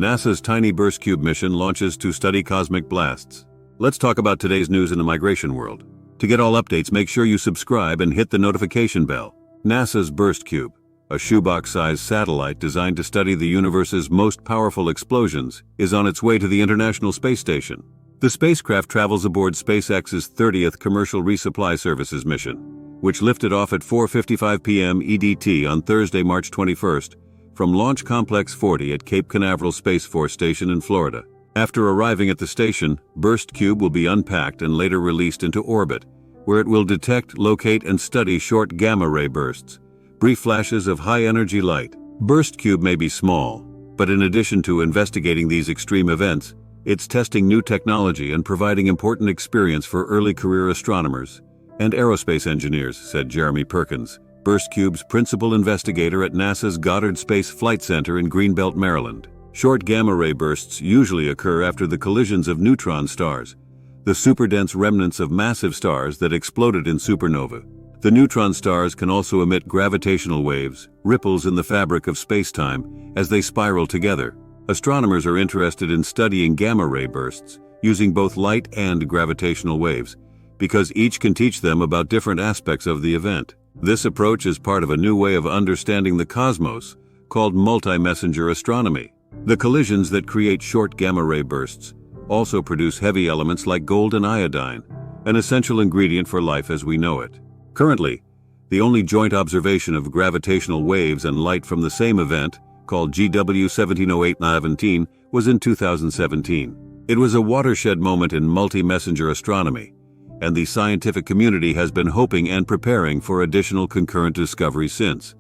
NASA's tiny BurstCube mission launches to study cosmic blasts. Let's talk about today's news in the migration world. To get all updates, make sure you subscribe and hit the notification bell. NASA's BurstCube, a shoebox-sized satellite designed to study the universe's most powerful explosions, is on its way to the International Space Station. The spacecraft travels aboard SpaceX's 30th Commercial Resupply Services mission, which lifted off at 4:55 p.m. EDT on Thursday, March 21st, from Launch Complex 40 at Cape Canaveral Space Force Station in Florida. After arriving at the station, BurstCube will be unpacked and later released into orbit, where it will detect, locate, and study short gamma-ray bursts, brief flashes of high-energy light. BurstCube may be small, but in addition to investigating these extreme events, it's testing new technology and providing important experience for early career astronomers and aerospace engineers, said Jeremy Perkins, BurstCube's principal investigator at NASA's Goddard Space Flight Center in Greenbelt, Maryland. Short gamma-ray bursts usually occur after the collisions of neutron stars, the superdense remnants of massive stars that exploded in supernova. The neutron stars can also emit gravitational waves, ripples in the fabric of space-time, as they spiral together. Astronomers are interested in studying gamma-ray bursts, using both light and gravitational waves, because each can teach them about different aspects of the event. This approach is part of a new way of understanding the cosmos, called multi-messenger astronomy. The collisions that create short gamma-ray bursts also produce heavy elements like gold and iodine, an essential ingredient for life as we know it. Currently, the only joint observation of gravitational waves and light from the same event, called GW 1708-17, was in 2017. It was a watershed moment in multi-messenger astronomy, and the scientific community has been hoping and preparing for additional concurrent discoveries since.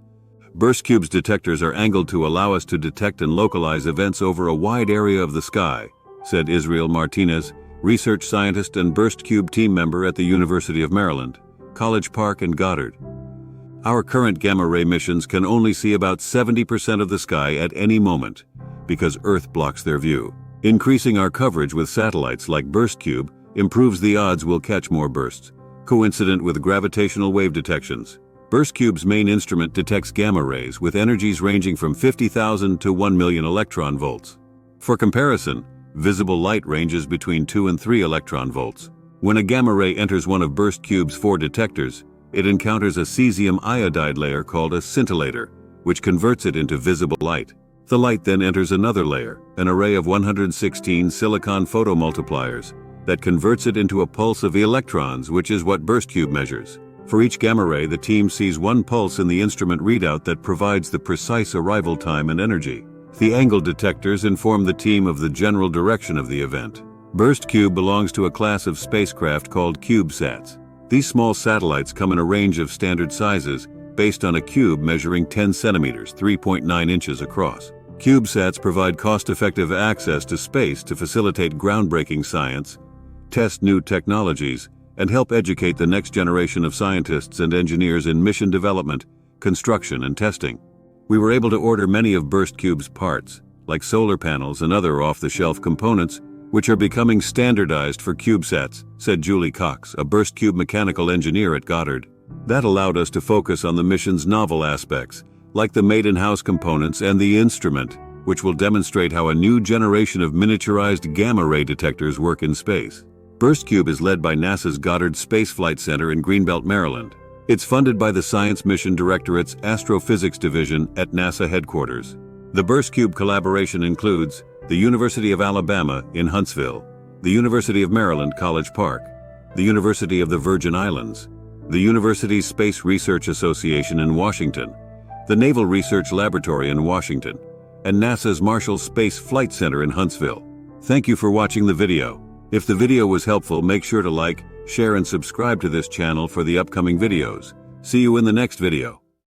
BurstCube's detectors are angled to allow us to detect and localize events over a wide area of the sky, said Israel Martinez, research scientist and BurstCube team member at the University of Maryland, College Park and Goddard. Our current gamma-ray missions can only see about 70% of the sky at any moment, because Earth blocks their view. Increasing our coverage with satellites like BurstCube improves the odds we'll catch more bursts, coincident with gravitational wave detections. BurstCube's main instrument detects gamma rays with energies ranging from 50,000 to 1 million electron volts. For comparison, visible light ranges between 2 and 3 electron volts. When a gamma ray enters one of BurstCube's 4 detectors, it encounters a cesium iodide layer called a scintillator, which converts it into visible light. The light then enters another layer, an array of 116 silicon photomultipliers, that converts it into a pulse of electrons, which is what BurstCube measures. For each gamma ray, the team sees one pulse in the instrument readout that provides the precise arrival time and energy. The angle detectors inform the team of the general direction of the event. BurstCube belongs to a class of spacecraft called CubeSats. These small satellites come in a range of standard sizes based on a cube measuring 10 centimeters, 3.9 inches across. CubeSats provide cost-effective access to space to facilitate groundbreaking science, test new technologies, and help educate the next generation of scientists and engineers in mission development, construction, and testing. We were able to order many of BurstCube's parts, like solar panels and other off-the-shelf components, which are becoming standardized for CubeSats, said Julie Cox, a BurstCube mechanical engineer at Goddard. That allowed us to focus on the mission's novel aspects, like the made-in-house components and the instrument, which will demonstrate how a new generation of miniaturized gamma-ray detectors work in space. BurstCube is led by NASA's Goddard Space Flight Center in Greenbelt, Maryland. It's funded by the Science Mission Directorate's Astrophysics Division at NASA headquarters. The BurstCube collaboration includes the University of Alabama in Huntsville, the University of Maryland College Park, the University of the Virgin Islands, the University's Space Research Association in Washington, the Naval Research Laboratory in Washington, and NASA's Marshall Space Flight Center in Huntsville. Thank you for watching the video. If the video was helpful, make sure to like, share, and subscribe to this channel for the upcoming videos. See you in the next video.